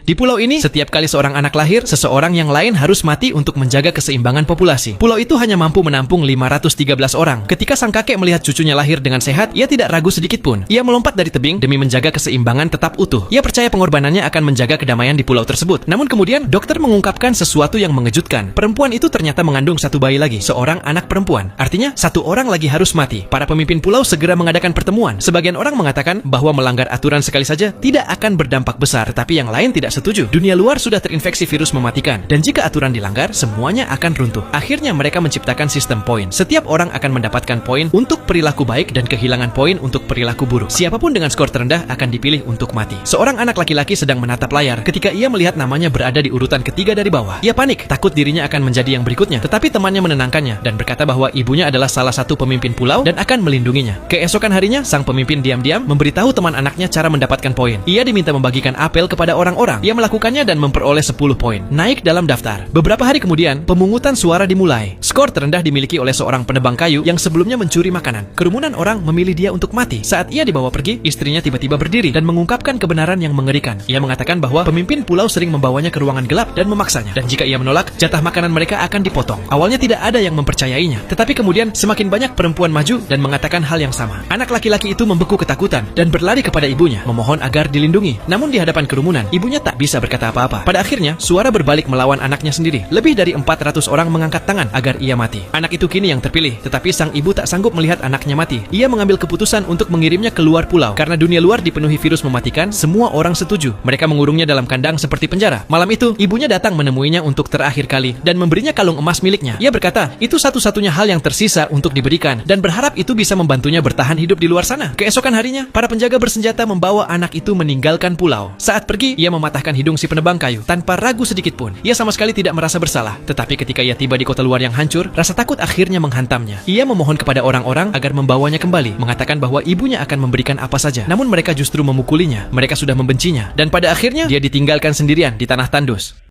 Di pulau ini, setiap kali seorang anak lahir, seseorang yang lain harus mati untuk menjaga keseimbangan populasi. Pulau itu hanya mampu menampung 513 orang. Ketika sang kakek melihat cucunya lahir dengan sehat, ia tidak ragu sedikit pun. Ia melompat dari tebing demi menjaga keseimbangan tetap utuh. Ia percaya pengorbanannya akan menjaga kedamaian di pulau tersebut. Namun kemudian, dokter mengungkapkan sesuatu yang mengejutkan. Perempuan itu ternyata mengandung satu bayi lagi, seorang anak perempuan. Artinya, satu orang lagi harus mati. Para pemimpin pulau segera mengadakan pertemuan. Sebagian orang mengatakan bahwa melanggar aturan sekali saja tidak akan berdampak besar, tetapi yang lain tidak setuju. Dunia luar sudah terinfeksi virus mematikan, dan jika aturan dilanggar, semuanya akan runtuh. Akhirnya mereka menciptakan sistem poin. Setiap orang akan mendapatkan poin untuk perilaku baik dan kehilangan poin untuk perilaku buruk. Siapapun dengan skor terendah akan dipilih untuk mati. Seorang anak laki-laki sedang menatap layar ketika ia melihat namanya berada di urutan ketiga dari bawah. Ia panik, takut dirinya akan menjadi yang berikutnya. Tetapi temannya menenangkannya dan berkata bahwa ibunya adalah salah satu pemimpin pulau dan akan melindunginya. Keesokan harinya, sang pemimpin diam-diam memberitahu teman anaknya cara mendapatkan poin. Ia diminta membagikan apel kepada orang-orang. Ia melakukannya dan memperoleh 10 poin. Naik dalam daftar. Beberapa hari kemudian, pemungutan suara dimulai. Skor terendah dimiliki oleh seorang penebang kayu yang sebelumnya mencuri makanan. Kerumunan orang memilih dia untuk mati. Saat ia dibawa pergi, istrinya tiba-tiba berdiri dan mengungkapkan kebenaran yang mengerikan. Ia mengatakan bahwa pemimpin pulau sering membawanya ke ruangan gelap dan memaksanya. Dan jika ia menolak, jatah makanan mereka akan dipotong. Awalnya tidak ada yang mempercayainya. Tetapi kemudian semakin banyak perempuan maju dan mengatakan hal yang sama. Anak laki-laki itu membeku ketakutan dan berlari kepada ibunya, memohon agar dilindungi. Namun di hadapan kerumunan, ibunya tak bisa berkata apa-apa. Pada akhirnya, suara berbalik melawan anaknya sendiri. Lebih dari 400 orang mengangkat tangan agar ia mati. Anak itu kini yang terpilih, tetapi sang ibu tak sanggup melihat anaknya mati. Ia mengambil keputusan untuk mengirimnya keluar pulau. Karena dunia luar dipenuhi virus mematikan, semua orang setuju. Mereka mengurungnya dalam kandang seperti penjara. Malam itu, ibunya datang menemuinya untuk terakhir kali dan memberinya kalung emas miliknya. Ia berkata, itu satu-satunya hal yang tersisa untuk diberikan dan berharap itu bisa membantunya bertahan hidup di luar sana. Keesokan harinya, para penjaga bersenjata membawa anak itu meninggalkan pulau. Saat pergi, ia mematahkan hidung si penebang kayu tanpa ragu sedikit pun. Ia sama sekali tidak merasa bersalah. Tetapi ketika ia tiba di kota luar yang hancur, rasa takut akhirnya menghantamnya. Ia memohon kepada orang-orang agar membawanya kembali, mengatakan bahwa ibunya akan memberikan apa saja. Namun mereka justru memukulinya. Mereka sudah membencinya. Dan pada akhirnya, dia ditinggalkan sendirian di tanah tandus.